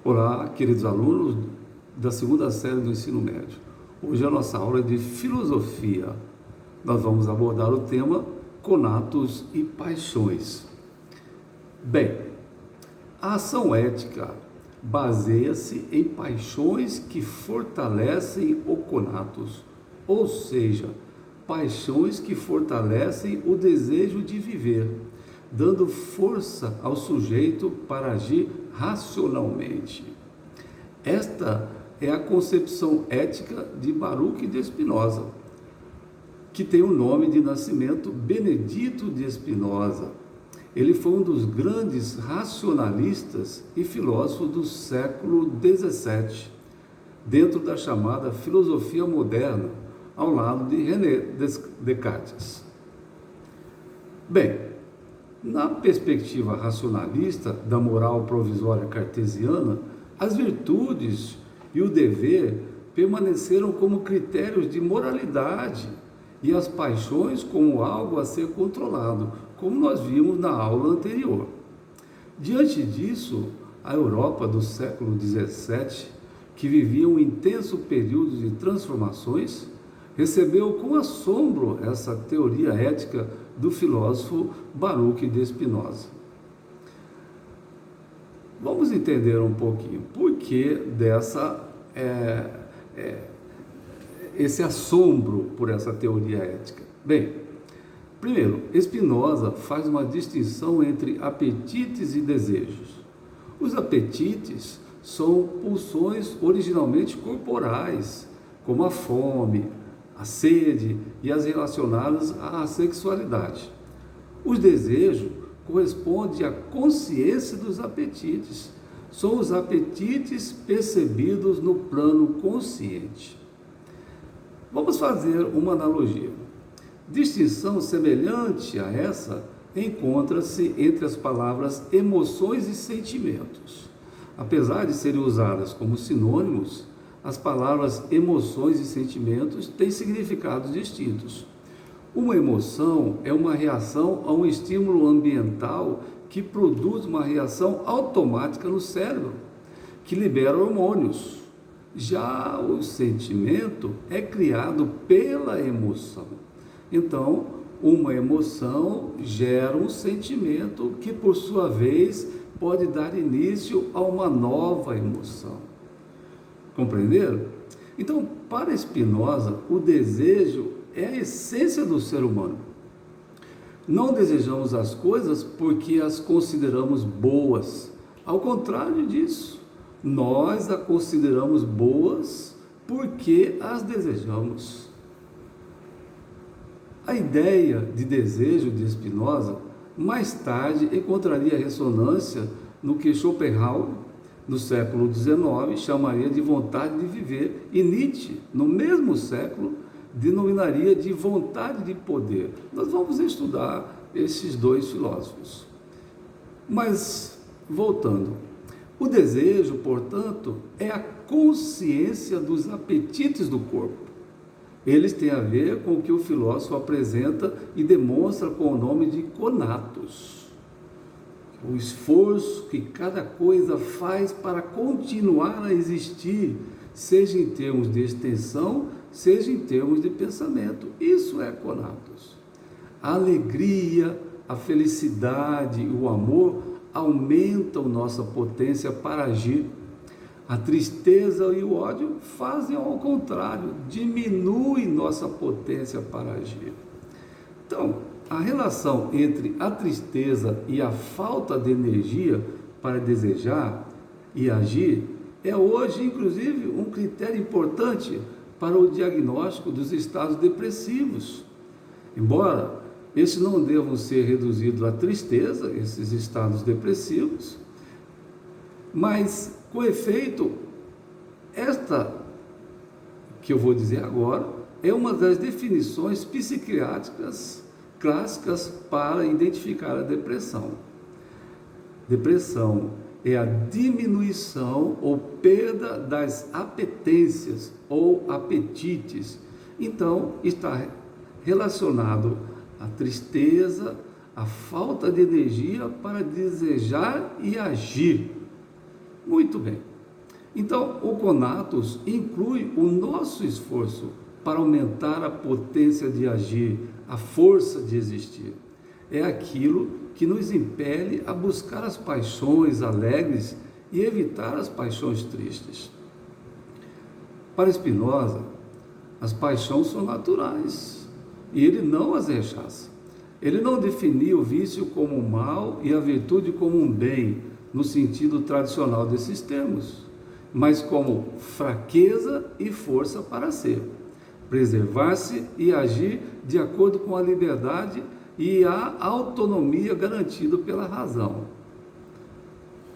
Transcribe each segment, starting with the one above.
Olá, queridos alunos da segunda série do ensino médio. Hoje a nossa aula é de filosofia. Nós vamos abordar o tema conatos e paixões. Bem, a ação ética baseia-se em paixões que fortalecem o conatos, ou seja, paixões que fortalecem o desejo de viver, dando força ao sujeito para agir racionalmente. Esta é a concepção ética de Baruch de Spinoza, que tem o nome de nascimento Benedito de Spinoza. Ele foi um dos grandes racionalistas e filósofos do século XVII, dentro da chamada filosofia moderna, ao lado de René Descartes. Bem, na perspectiva racionalista da moral provisória cartesiana, as virtudes e o dever permaneceram como critérios de moralidade e as paixões como algo a ser controlado, como nós vimos na aula anterior. Diante disso, a Europa do século XVII, que vivia um intenso período de transformações, recebeu com assombro essa teoria ética do filósofo Baruch de Spinoza. Vamos entender um pouquinho por que esse assombro por essa teoria ética. Bem, primeiro, Spinoza faz uma distinção entre apetites e desejos. Os apetites são pulsões originalmente corporais, como a fome, a sede e as relacionadas à sexualidade. Os desejos correspondem à consciência dos apetites. São os apetites percebidos no plano consciente. Vamos fazer uma analogia. Distinção semelhante a essa encontra-se entre as palavras emoções e sentimentos. Apesar de serem usadas como sinônimos, as palavras emoções e sentimentos têm significados distintos. Uma emoção é uma reação a um estímulo ambiental que produz uma reação automática no cérebro, que libera hormônios. Já o sentimento é criado pela emoção. Então, uma emoção gera um sentimento que, por sua vez, pode dar início a uma nova emoção. Compreenderam? Então, para Spinoza, o desejo é a essência do ser humano. Não desejamos as coisas porque as consideramos boas. Ao contrário disso, nós as consideramos boas porque as desejamos. A ideia de desejo de Spinoza, mais tarde, encontraria ressonância no que Schopenhauer, no século XIX, chamaria de vontade de viver, e Nietzsche, no mesmo século, denominaria de vontade de poder. Nós vamos estudar esses dois filósofos. Mas, voltando, o desejo, portanto, é a consciência dos apetites do corpo. Eles têm a ver com o que o filósofo apresenta e demonstra com o nome de conatos. O esforço que cada coisa faz para continuar a existir, seja em termos de extensão, seja em termos de pensamento. Isso é conatos. A alegria, a felicidade e o amor aumentam nossa potência para agir. A tristeza e o ódio fazem ao contrário, diminuem nossa potência para agir. Então, a relação entre a tristeza e a falta de energia para desejar e agir é hoje, inclusive, um critério importante para o diagnóstico dos estados depressivos. Embora esses não devam ser reduzidos à tristeza, esses estados depressivos, mas, com efeito, esta que eu vou dizer agora é uma das definições psiquiátricas clássicas para identificar a depressão. Depressão é a diminuição ou perda das apetências ou apetites. Então, está relacionado à tristeza, à falta de energia para desejar e agir. Muito bem. Então, o conatus inclui o nosso esforço para aumentar a potência de agir, a força de existir. É aquilo que nos impele a buscar as paixões alegres e evitar as paixões tristes. Para Spinoza, as paixões são naturais e ele não as rechaça. Ele não definia o vício como um mal e a virtude como um bem, no sentido tradicional desses termos, mas como fraqueza e força para ser, preservar-se e agir de acordo com a liberdade e a autonomia garantida pela razão.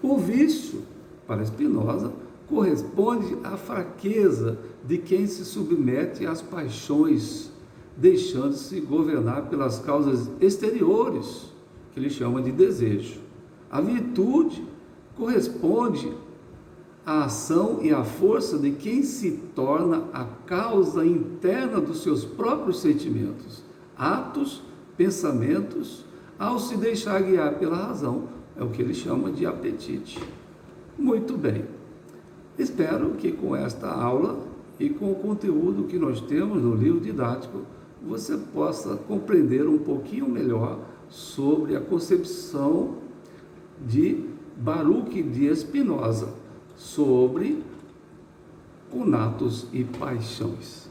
O vício, para Spinoza, corresponde à fraqueza de quem se submete às paixões, deixando-se governar pelas causas exteriores, que ele chama de desejo. A virtude corresponde à ação e à força de quem se torna a causa interna dos seus próprios sentimentos, atos, pensamentos, ao se deixar guiar pela razão. É o que ele chama de apetite. Muito bem. Espero que com esta aula e com o conteúdo que nós temos no livro didático, você possa compreender um pouquinho melhor sobre a concepção de Baruch de Spinoza sobre conatos e paixões.